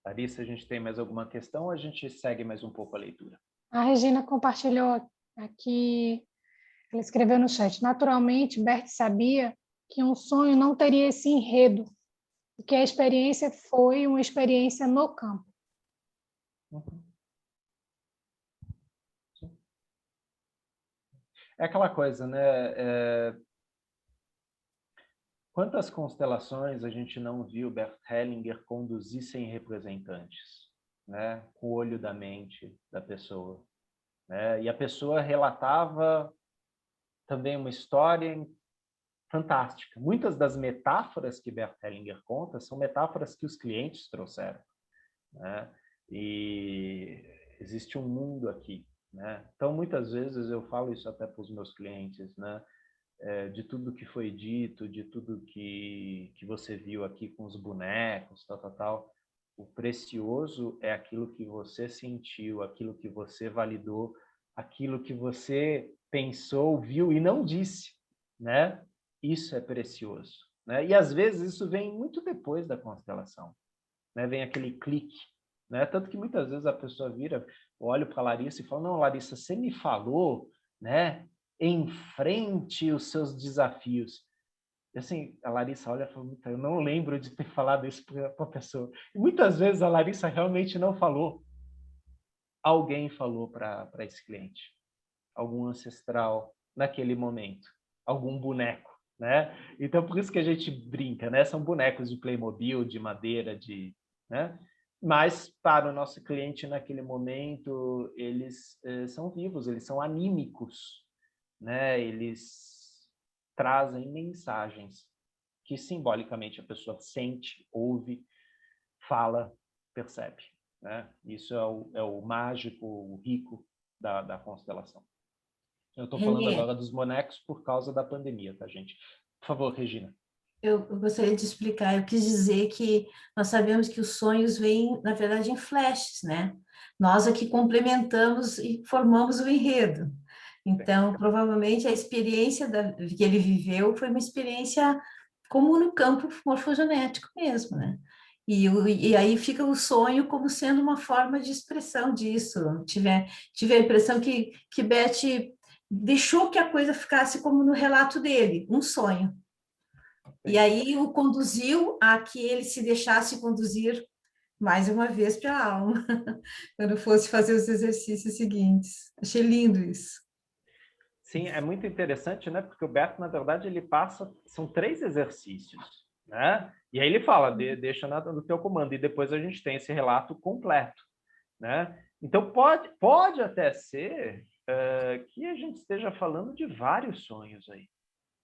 Larissa, a gente tem mais alguma questão ou a gente segue mais um pouco a leitura? A Regina compartilhou aqui, ela escreveu no chat: naturalmente, Bert sabia que um sonho não teria esse enredo, e que a experiência foi uma experiência no campo. Uhum. É aquela coisa, né? Quantas constelações a gente não viu Bert Hellinger conduzir sem representantes, né? Com o olho da mente da pessoa, né? E a pessoa relatava também uma história fantástica. Muitas das metáforas que Bert Hellinger conta são metáforas que os clientes trouxeram, né? E existe um mundo aqui, né? Então, muitas vezes eu falo isso até para os meus clientes, né? De tudo que foi dito, de tudo que você viu aqui com os bonecos, tal. O precioso é aquilo que você sentiu, aquilo que você validou, aquilo que você pensou, viu e não disse, né? Isso é precioso, né? E às vezes isso vem muito depois da constelação, né? Vem aquele clique, né? Tanto que muitas vezes a pessoa vira, olha para a Larissa e fala: não, Larissa, você me falou, né? Enfrente os seus desafios. E assim, a Larissa olha e fala: eu não lembro de ter falado isso para a pessoa. E muitas vezes a Larissa realmente não falou. Alguém falou para esse cliente. Algum ancestral naquele momento. Algum boneco, né? Então, por isso que a gente brinca, né? São bonecos de Playmobil, de madeira, né? Mas, para o nosso cliente, naquele momento, eles são vivos, eles são anímicos, né? Eles trazem mensagens que simbolicamente a pessoa sente, ouve, fala, percebe, né? Isso é o mágico, o rico da constelação. Eu estou falando agora dos bonecos por causa da pandemia, tá, gente? Por favor, Regina. Eu gostaria de explicar, eu quis dizer que nós sabemos que os sonhos vêm, na verdade, em flashes, né? Nós aqui complementamos e formamos o enredo. Então, provavelmente, a experiência que ele viveu foi uma experiência como no campo morfogenético mesmo, né? E aí fica o sonho como sendo uma forma de expressão disso. Tive a impressão que Beth deixou que a coisa ficasse como no relato dele, um sonho. E aí o conduziu a que ele se deixasse conduzir mais uma vez para a alma, quando fosse fazer os exercícios seguintes. Achei lindo isso. Sim, é muito interessante, né? Porque o Beto, na verdade, ele passa... São 3 exercícios, né? E aí ele fala, deixa no teu comando, e depois a gente tem esse relato completo, né? Então, pode até ser que a gente esteja falando de vários sonhos aí,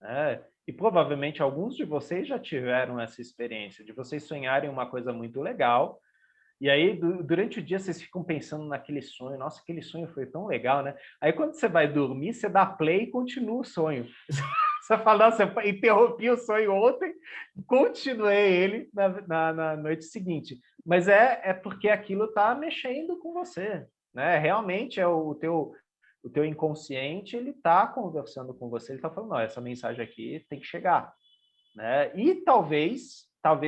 né? E provavelmente alguns de vocês já tiveram essa experiência de vocês sonharem uma coisa muito legal, e aí durante o dia vocês ficam pensando naquele sonho, nossa, aquele sonho foi tão legal, né? Aí quando você vai dormir, você dá play e continua o sonho. Você fala, nossa, eu interrompi o sonho ontem, continuei ele na noite seguinte. Mas é porque aquilo está mexendo com você, né? Realmente é o teu inconsciente, ele está conversando com você, ele está falando, não, essa mensagem aqui tem que chegar, né? E talvez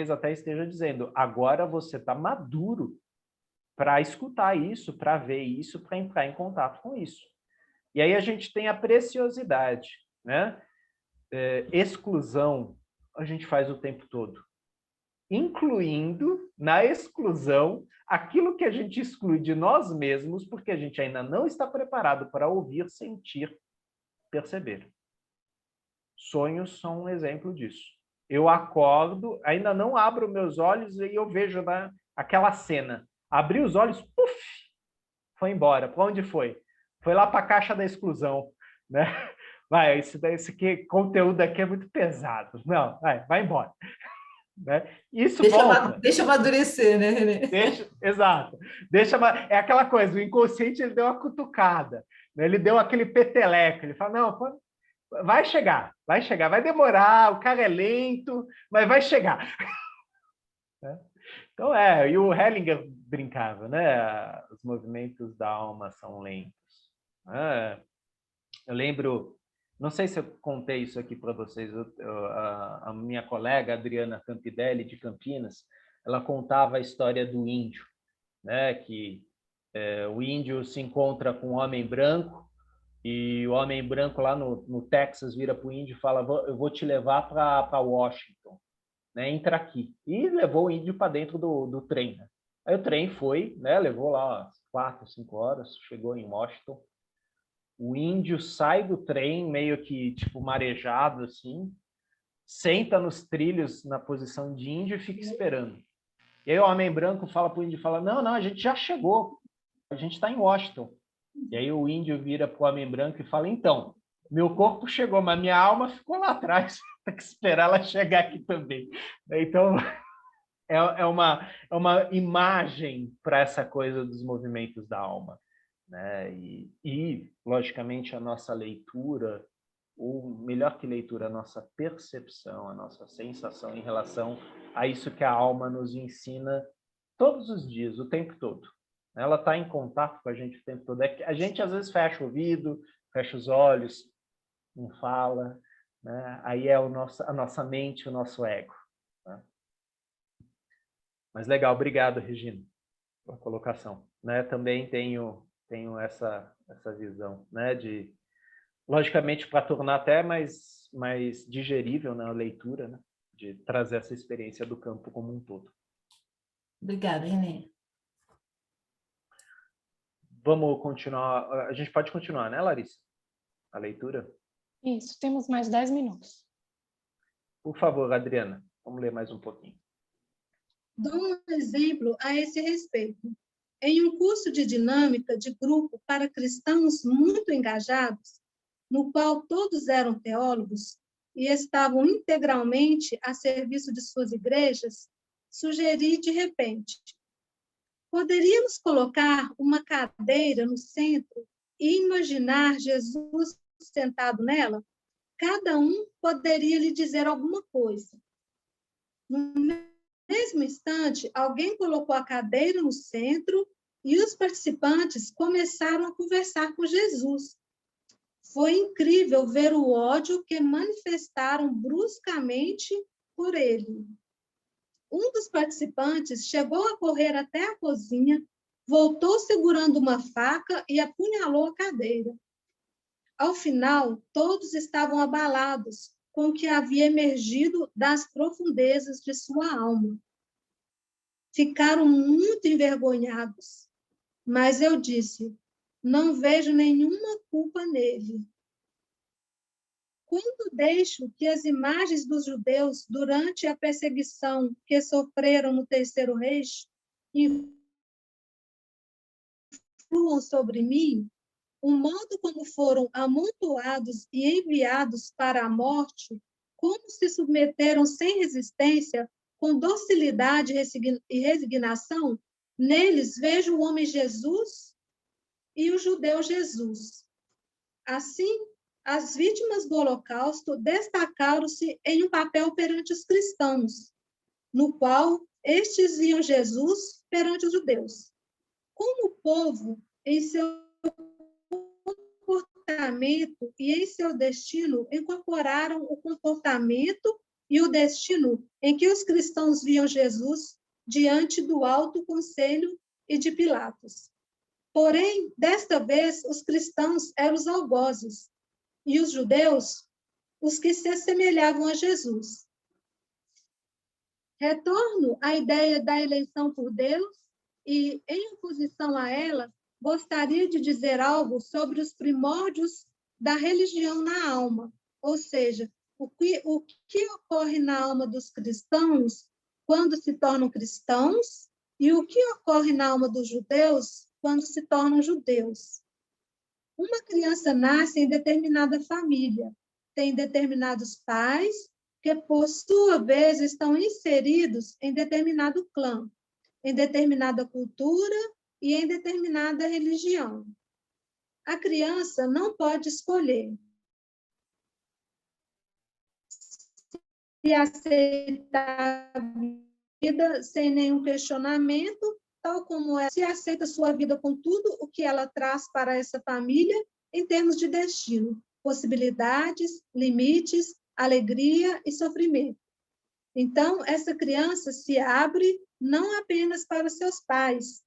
até esteja dizendo, agora você está maduro para escutar isso, para ver isso, para entrar em contato com isso. E aí a gente tem a preciosidade, né? Exclusão a gente faz o tempo todo, incluindo na exclusão aquilo que a gente exclui de nós mesmos, porque a gente ainda não está preparado para ouvir, sentir, perceber. Sonhos são um exemplo disso. Eu acordo, ainda não abro meus olhos e eu vejo aquela cena. Abri os olhos, puf, foi embora. Para onde foi? Foi lá para a caixa da exclusão, né? Vai, esse conteúdo aqui é muito pesado. Não, vai embora. Né? Isso deixa amadurecer, né, Renê? Exato. É aquela coisa, o inconsciente ele deu uma cutucada, né? Ele deu aquele peteleco, ele fala, não, vai chegar, vai demorar, o cara é lento, mas vai chegar. Então, e o Hellinger brincava, né? Os movimentos da alma são lentos. Eu lembro, não sei se eu contei isso aqui para vocês, a minha colega Adriana Campidelli, de Campinas, ela contava a história do índio, né? Que o índio se encontra com um homem branco, e o homem branco lá no Texas vira para o índio e fala, eu vou te levar para Washington, né? Entra aqui. E levou o índio para dentro do trem. Né? Aí o trem foi, né? Levou lá umas 4, 5 horas, chegou em Washington. O índio sai do trem, meio que tipo marejado, assim, senta nos trilhos na posição de índio e fica esperando. E aí o homem branco fala para o índio, não, a gente já chegou, a gente está em Washington. E aí o índio vira para o homem branco e fala, então, meu corpo chegou, mas minha alma ficou lá atrás, tem que esperar ela chegar aqui também. Então, é uma imagem para essa coisa dos movimentos da alma. Né? E, logicamente, a nossa leitura, ou melhor que leitura, a nossa percepção, a nossa sensação em relação a isso que a alma nos ensina todos os dias, o tempo todo. Ela está em contato com a gente o tempo todo. A gente, às vezes, fecha o ouvido, fecha os olhos, não fala, né? Aí é a nossa mente, o nosso ego. Né? Mas legal, obrigado, Regina, pela colocação. Né? Também tenho essa visão, né? De, logicamente, para tornar até mais digerível na leitura, né? De trazer essa experiência do campo como um todo. Obrigada, Renê. Vamos continuar. A gente pode continuar, né, Larissa? A leitura? Isso, temos mais 10 minutos. Por favor, Adriana, vamos ler mais um pouquinho. Dou um exemplo a esse respeito. Em um curso de dinâmica de grupo para cristãos muito engajados, no qual todos eram teólogos e estavam integralmente a serviço de suas igrejas, sugeri de repente: poderíamos colocar uma cadeira no centro e imaginar Jesus sentado nela? cada um poderia lhe dizer alguma coisa. No mesmo instante, alguém colocou a cadeira no centro e os participantes começaram a conversar com Jesus. Foi incrível ver o ódio que manifestaram bruscamente por ele. Um dos participantes chegou a correr até a cozinha, voltou segurando uma faca e apunhalou a cadeira. Ao final, todos estavam abalados com o que havia emergido das profundezas de sua alma. Ficaram muito envergonhados, mas eu disse: não vejo nenhuma culpa nele. Quando deixo que as imagens dos judeus durante a perseguição que sofreram no Terceiro Reich influam sobre mim, o modo como foram amontoados e enviados para a morte, como se submeteram sem resistência, com docilidade e resignação, neles vejo o homem Jesus e o judeu Jesus. Assim, as vítimas do Holocausto destacaram-se em um papel perante os cristãos, no qual estes viam Jesus perante os judeus. Como o povo, em seu comportamento e em seu destino, incorporaram o comportamento e o destino em que os cristãos viam Jesus diante do alto conselho e de Pilatos. Porém, desta vez, os cristãos eram os algozes, e os judeus, os que se assemelhavam a Jesus. Retorno à ideia da eleição por Deus e, em oposição a ela, gostaria de dizer algo sobre os primórdios da religião na alma, ou seja, o que ocorre na alma dos cristãos quando se tornam cristãos e o que ocorre na alma dos judeus quando se tornam judeus. Uma criança nasce em determinada família, tem determinados pais que, por sua vez, estão inseridos em determinado clã, em determinada cultura e em determinada religião. A criança não pode escolher se aceitar a vida sem nenhum questionamento, tal como se aceita sua vida com tudo o que ela traz para essa família em termos de destino, possibilidades, limites, alegria e sofrimento. Então, essa criança se abre não apenas para seus pais,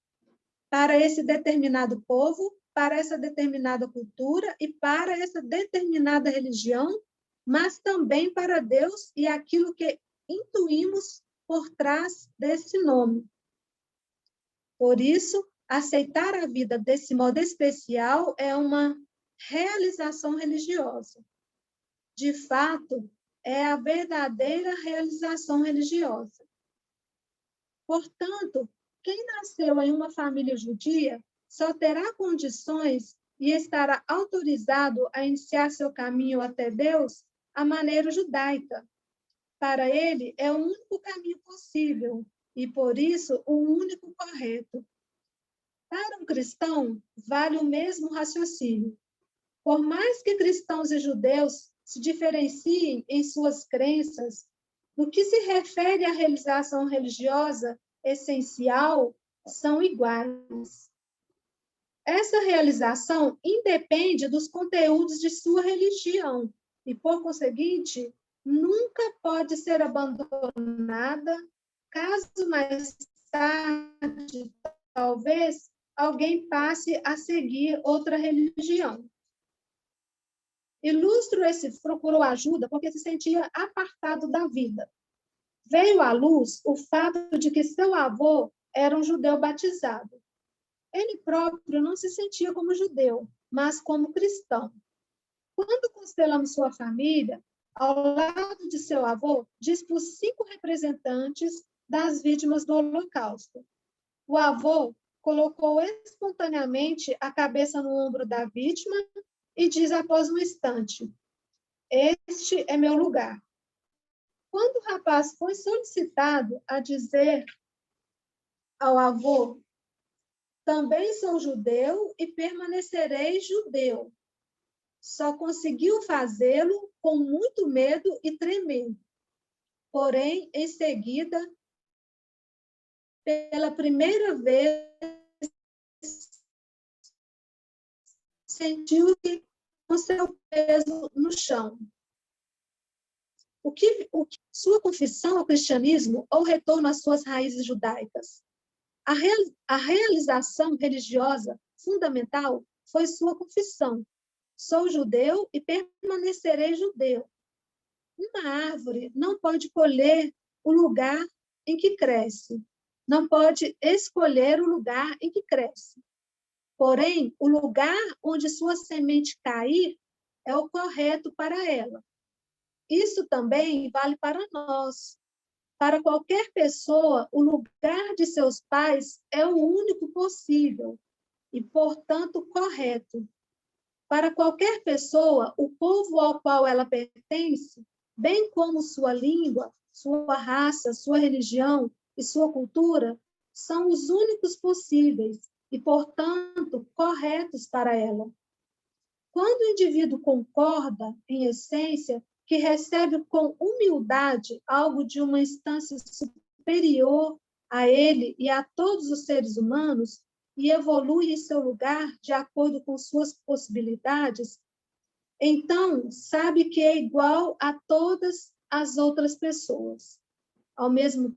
para esse determinado povo, para essa determinada cultura e para essa determinada religião, mas também para Deus e aquilo que intuímos por trás desse nome. Por isso, aceitar a vida desse modo especial é uma realização religiosa. De fato, é a verdadeira realização religiosa. Portanto, quem nasceu em uma família judia só terá condições e estará autorizado a iniciar seu caminho até Deus à maneira judaica. Para ele, é o único caminho possível e, por isso, o único correto. Para um cristão, vale o mesmo raciocínio. Por mais que cristãos e judeus se diferenciem em suas crenças, no que se refere à realização religiosa essencial, são iguais. Essa realização independe dos conteúdos de sua religião e, por conseguinte, nunca pode ser abandonada, caso mais tarde, talvez, alguém passe a seguir outra religião. Ilustro esse procurou ajuda porque se sentia apartado da vida. Veio à luz o fato de que seu avô era um judeu batizado. Ele próprio não se sentia como judeu, mas como cristão. Quando constelamos sua família, ao lado de seu avô, dispôs 5 representantes das vítimas do Holocausto. O avô colocou espontaneamente a cabeça no ombro da vítima e diz após um instante: "Este é meu lugar." Quando o rapaz foi solicitado a dizer ao avô: "Também sou judeu e permanecerei judeu," Só conseguiu fazê-lo com muito medo e tremendo. Porém, em seguida, pela primeira vez, sentiu-se com seu peso no chão. Sua confissão ao cristianismo ou retorno às suas raízes judaicas? A realização religiosa fundamental foi sua confissão. Sou judeu e permanecerei judeu. Uma árvore não pode colher o lugar em que cresce. Não pode escolher o lugar em que cresce. Porém, o lugar onde sua semente cair é o correto para ela. Isso também vale para nós. Para qualquer pessoa, o lugar de seus pais é o único possível e, portanto, correto. Para qualquer pessoa, o povo ao qual ela pertence, bem como sua língua, sua raça, sua religião e sua cultura, são os únicos possíveis e, portanto, corretos para ela. Quando o indivíduo concorda, em essência, que recebe com humildade algo de uma instância superior a ele e a todos os seres humanos, e evolui em seu lugar de acordo com suas possibilidades, então sabe que é igual a todas as outras pessoas. Ao mesmo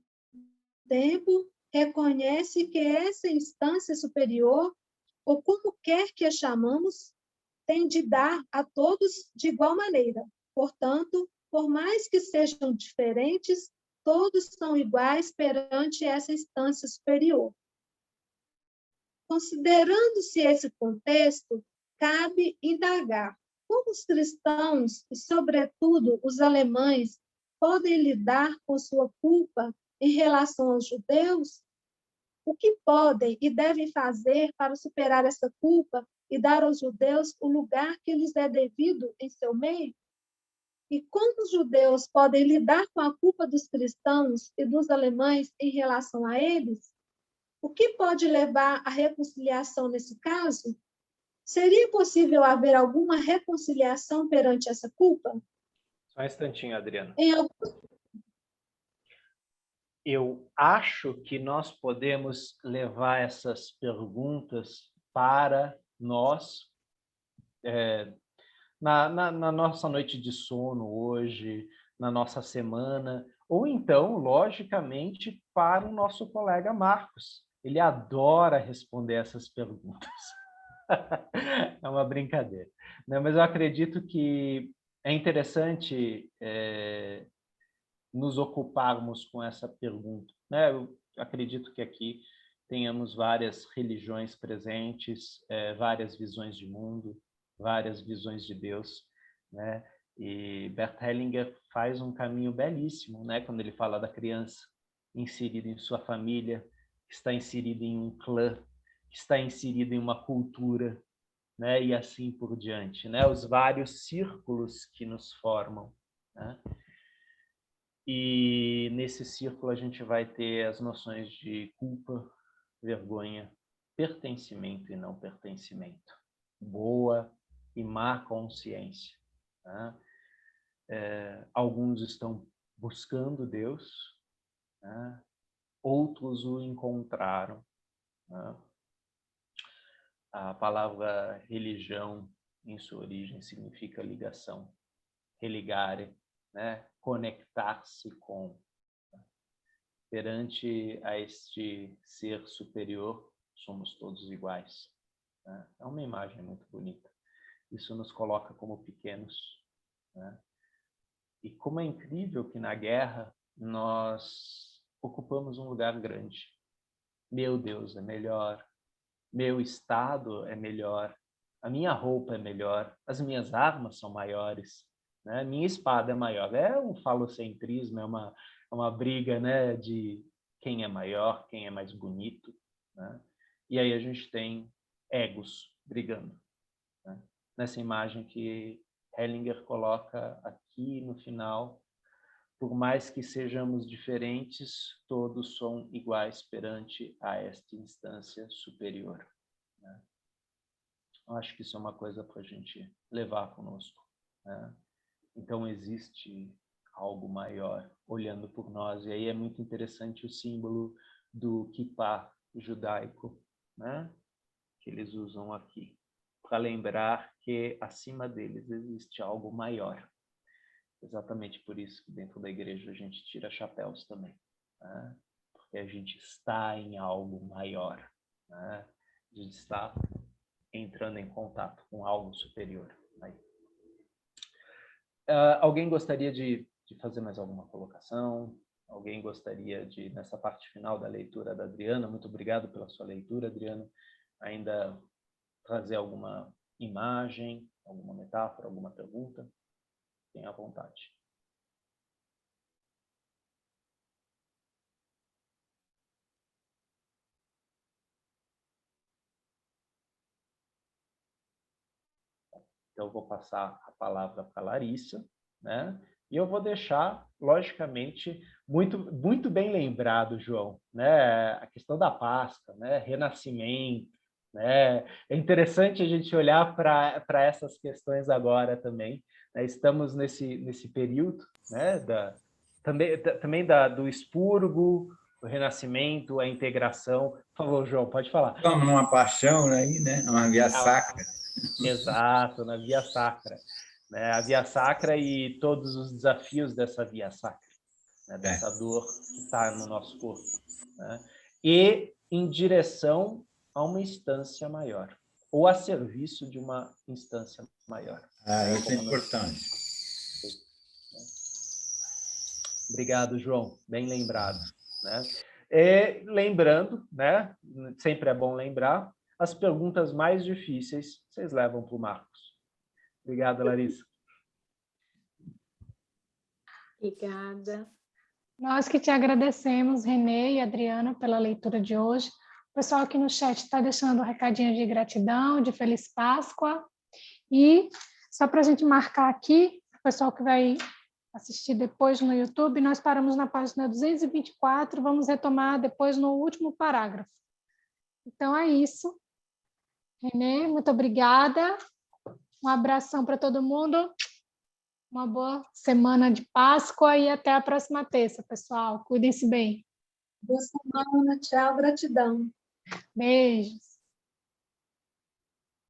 tempo, reconhece que essa instância superior, ou como quer que a chamamos, tem de dar a todos de igual maneira. Portanto, por mais que sejam diferentes, todos são iguais perante essa instância superior. Considerando-se esse contexto, cabe indagar como os cristãos, e sobretudo os alemães, podem lidar com sua culpa em relação aos judeus? O que podem e devem fazer para superar essa culpa e dar aos judeus o lugar que lhes é devido em seu meio? E como os judeus podem lidar com a culpa dos cristãos e dos alemães em relação a eles? O que pode levar à reconciliação nesse caso? Seria possível haver alguma reconciliação perante essa culpa? Só um instantinho, Adriana. Em Eu acho que nós podemos levar essas perguntas para nós, na nossa noite de sono hoje, na nossa semana, ou então, logicamente, para o nosso colega Marcos. Ele adora responder essas perguntas. É uma brincadeira, né? Mas eu acredito que é interessante nos ocuparmos com essa pergunta, né? Eu acredito que aqui tenhamos várias religiões presentes, várias visões de mundo, várias visões de Deus, né? E Bert Hellinger faz um caminho belíssimo, né? Quando ele fala da criança inserida em sua família, que está inserida em um clã, que está inserida em uma cultura, né? E assim por diante, né? Os vários círculos que nos formam, né? E nesse círculo a gente vai ter as noções de culpa, vergonha, pertencimento e não pertencimento, boa e má consciência, né? Alguns estão buscando Deus, né? Outros o encontraram, né? A palavra religião, em sua origem, significa ligação, religare, né? Conectar-se com. Perante a este ser superior, somos todos iguais, né? É uma imagem muito bonita. Isso nos coloca como pequenos, né? E como é incrível que na guerra nós ocupamos um lugar grande. Meu Deus é melhor, meu estado é melhor, a minha roupa é melhor, as minhas armas são maiores, né? Minha espada é maior. É um falocentrismo, é uma briga, né, de quem é maior, quem é mais bonito, né? E aí a gente tem egos brigando, né? Nessa imagem que Hellinger coloca aqui no final, por mais que sejamos diferentes, todos são iguais perante a esta instância superior, né? Eu acho que isso é uma coisa para a gente levar conosco, né? Então, existe algo maior olhando por nós. E aí é muito interessante o símbolo do kippah judaico, né? Que eles usam aqui, para lembrar que acima deles existe algo maior. Exatamente por isso que dentro da igreja a gente tira chapéus também, né? Porque a gente está em algo maior, né? A gente está entrando em contato com algo superior, né? Alguém gostaria de fazer mais alguma colocação? Alguém gostaria de, nessa parte final da leitura da Adriana, muito obrigado pela sua leitura, Adriana, ainda trazer alguma imagem, alguma metáfora, alguma pergunta? Tenha à vontade. Então, eu vou passar a palavra para a Larissa, né? E eu vou deixar, logicamente, muito bem lembrado, João, né? A questão da Páscoa, né? Renascimento, né? É interessante a gente olhar para essas questões agora também, né? Estamos nesse período, né? Também do expurgo, o renascimento, a integração. Por favor, João, pode falar. Estamos numa paixão aí, né? Uma via sacra. Exato, na Via Sacra, né? A Via Sacra e todos os desafios dessa Via Sacra, né? Dessa dor que está no nosso corpo, né? E em direção a uma instância maior, ou a serviço de uma instância maior. Isso é importante. Obrigado, João, bem lembrado, né? Lembrando, né? Sempre é bom lembrar, as perguntas mais difíceis vocês levam para o Marcos. Obrigado, Larissa. Obrigada. Nós que te agradecemos, Renê e Adriana, pela leitura de hoje. O pessoal aqui no chat está deixando um recadinho de gratidão, de Feliz Páscoa. E só para a gente marcar aqui, o pessoal que vai assistir depois no YouTube, nós paramos na página 224, vamos retomar depois no último parágrafo. Então é isso. Renê, muito obrigada. Um abração para todo mundo. Uma boa semana de Páscoa e até a próxima terça, pessoal. Cuidem-se bem. Boa semana, tchau, gratidão. Beijos.